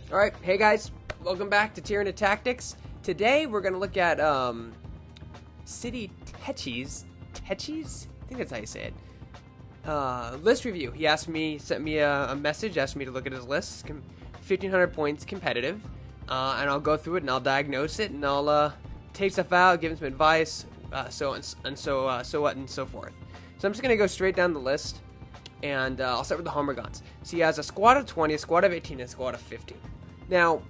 Alright, hey guys, welcome back to Tyranid Tactics. Today we're going to look at ChiefTechy's, I think that's how you say it, list review. He sent me a message, asked me to look at his list, 1500 points competitive, and I'll go through it and I'll diagnose it and I'll take stuff out, give him some advice, so what and so forth. So I'm just going to go straight down the list. And I'll start with the Homer Guns. So he has a squad of 20, a squad of 18, and a squad of 15. Now,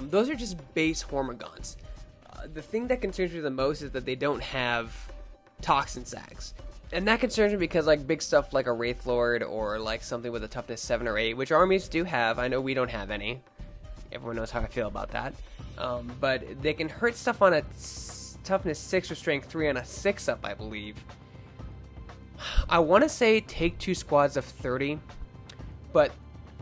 those are just base Homer Guns. The thing that concerns me the most is that they don't have toxin sags. And that concerns me because like big stuff like a Wraith Lord or like something with a toughness 7 or 8, which armies do have. I know we don't have any. Everyone knows how I feel about that. But they can hurt stuff on a toughness 6 or strength 3 on a 6-up, I believe. I want to say take 2 squads of 30, but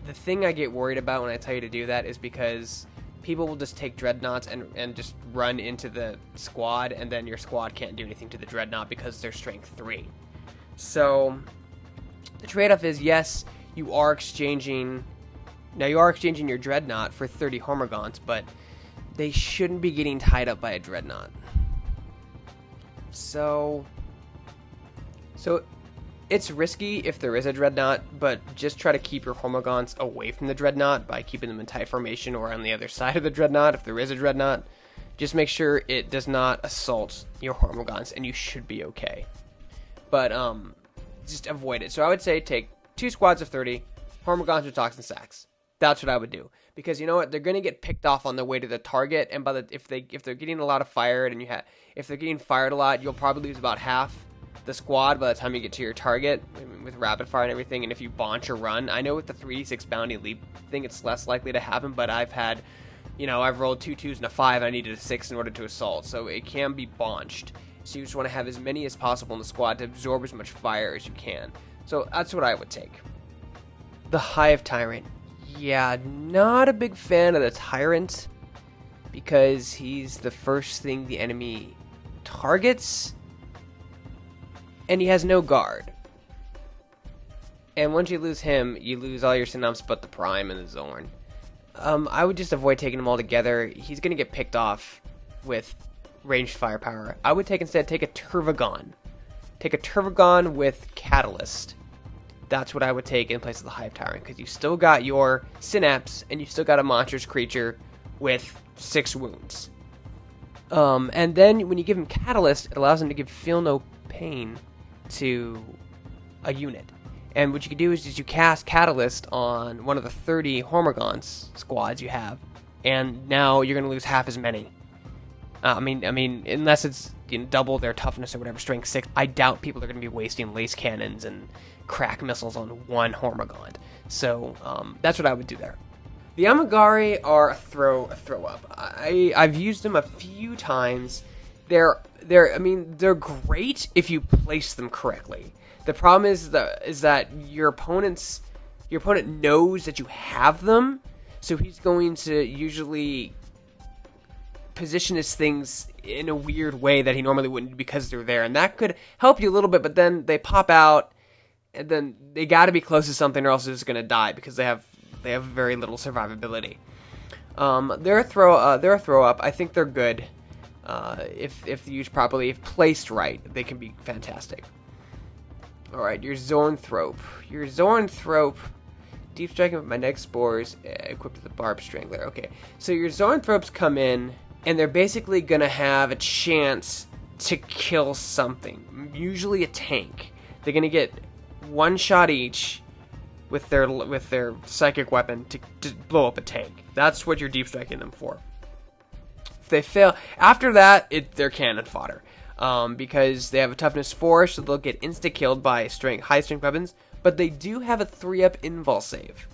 the thing I get worried about when I tell you to do that is because people will just take dreadnoughts and just run into the squad, and then your squad can't do anything to the dreadnought because they're strength 3. So the trade-off is, yes, you are exchanging your dreadnought for 30 Hormagaunts, but they shouldn't be getting tied up by a dreadnought. So it's risky if there is a dreadnought, but just try to keep your Hormagaunts away from the dreadnought by keeping them in tight formation or on the other side of the dreadnought if there is a dreadnought. Just make sure it does not assault your Hormagaunts and you should be okay. But just avoid it. So I would say take 2 squads of 30, Hormagaunts with toxin sacks. That's what I would do. Because you know what? They're going to get picked off on the way to the target, and if they're getting a lot of fired and if they're getting fired a lot, you'll probably lose about half the squad by the time you get to your target with rapid fire and everything. And if you bonch or run, I know with the 3d6 bounty leap thing it's less likely to happen, but I've rolled 2 2s and a 5 and I needed a 6 in order to assault, so it can be bonched. So you just want to have as many as possible in the squad to absorb as much fire as you can. So that's what I would take. The Hive Tyrant. Yeah, not a big fan of the Tyrant because he's the first thing the enemy targets. And he has no guard. And once you lose him, you lose all your Synops but the Prime and the Zorn. I would just avoid taking them all together. He's going to get picked off with ranged firepower. I would instead take a Turvagon. Take a Turvagon with Catalyst. That's what I would take in place of the Hive Tyrant, because you still got your Synapse and you still got a monstrous creature with 6 wounds. And then when you give him Catalyst, it allows him to give Feel No Pain to a unit. And what you can do is you cast Catalyst on one of the 30 Hormagaunts squads you have, and now you're going to lose half as many. I mean, unless it's double their toughness or whatever, strength 6, I doubt people are going to be wasting lace cannons and crack missiles on one Hormagaunt. So that's what I would do there. The Amigari are a throw up. I've used them a few times. They're great if you place them correctly. The problem is that your opponent knows that you have them, so he's going to usually position his things in a weird way that he normally wouldn't because they're there, and that could help you a little bit. But then they pop out, and then they got to be close to something, or else they're just going to die because they have very little survivability. They're a throw up. I think they're good. If used properly, if placed right, they can be fantastic. Alright, your Zornthrope. Your Zornthrope, deep striking with magnetic spores, equipped with the Barb Strangler. Okay, so your Zornthropes come in, and they're basically going to have a chance to kill something. Usually a tank. They're going to get 1 shot each with their psychic weapon to blow up a tank. That's what you're deep striking them for. They fail. After that, they're cannon fodder, because they have a toughness 4, so they'll get insta-killed by high strength weapons, but they do have a 3-up invul save.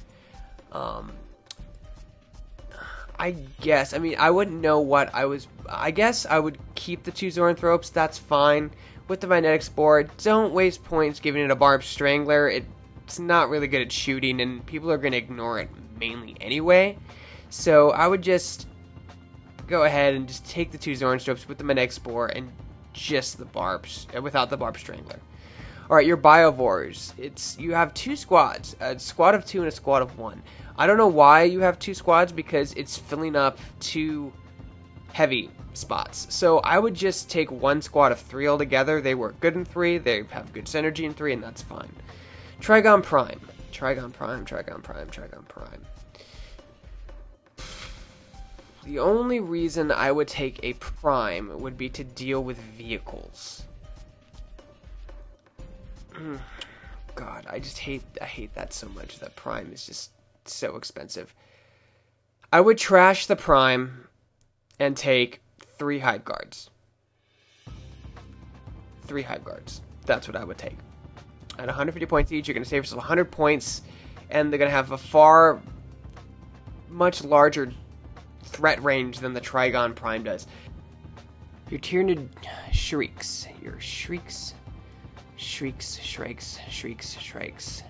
I guess, I wouldn't know what I guess I would keep the 2 Zornthropes, that's fine. With the magnetic spore, don't waste points giving it a Barb Strangler. It's not really good at shooting, and people are going to ignore it mainly anyway, so I would just go ahead and just take the 2 Zornthropes with the magnetic spore and just the barbs, without the Barb Strangler. All right, your Biovores. You have 2 squads, a squad of 2 and a squad of 1. I don't know why you have 2 squads, because it's filling up 2 heavy spots. So I would just take 1 squad of 3 altogether. They work good in 3, they have good synergy in 3, and that's fine. Trigon Prime. Trigon Prime, Trigon Prime, Trigon Prime. The only reason I would take a Prime would be to deal with vehicles. God, I hate that so much. That Prime is just so expensive. I would trash the Prime and take 3 Hive Guards. 3 Hive Guards. That's what I would take. At 150 points each, you're going to save yourself 100 points, and they're going to have a much larger threat range than the Trigon Prime does. Your Tyranid shrieks. Your shrieks. Shrieks, shrikes, shrieks, shrikes.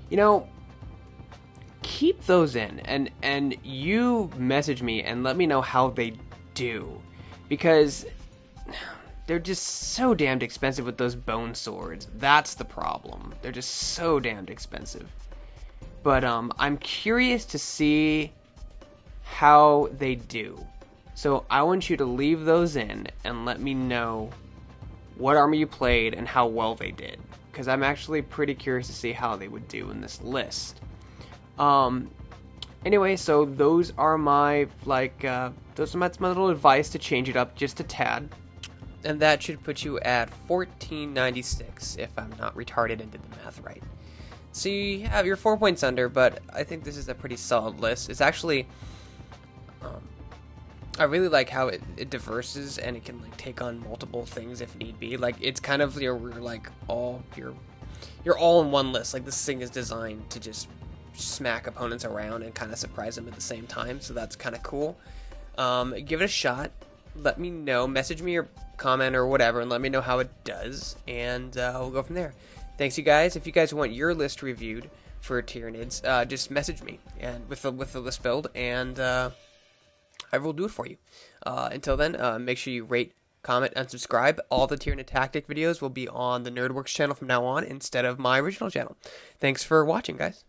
You know, keep those in, and you message me and let me know how they do, because they're just so damned expensive with those bone swords. That's the problem. They're just so damned expensive. But I'm curious to see how they do. So I want you to leave those in and let me know what army you played and how well they did, because I'm actually pretty curious to see how they would do in this list. Anyway, so those are my my little advice to change it up just a tad. And that should put you at 1496 if I'm not retarded and did the math right. So you're 4 points under, but I think this is a pretty solid list. It's actually, I really like how it diverses, and it can like take on multiple things if need be. Like, it's kind of you're all in one list. Like, this thing is designed to just smack opponents around and kind of surprise them at the same time. So that's kind of cool. Give it a shot. Let me know. Message me or comment or whatever, and let me know how it does, and we'll go from there. Thanks, you guys. If you guys want your list reviewed for Tyranids, just message me and with the list build, and I will do it for you. Until then, make sure you rate, comment, and subscribe. All the Tyranid tactic videos will be on the NerdWerkz channel from now on instead of my original channel. Thanks for watching, guys.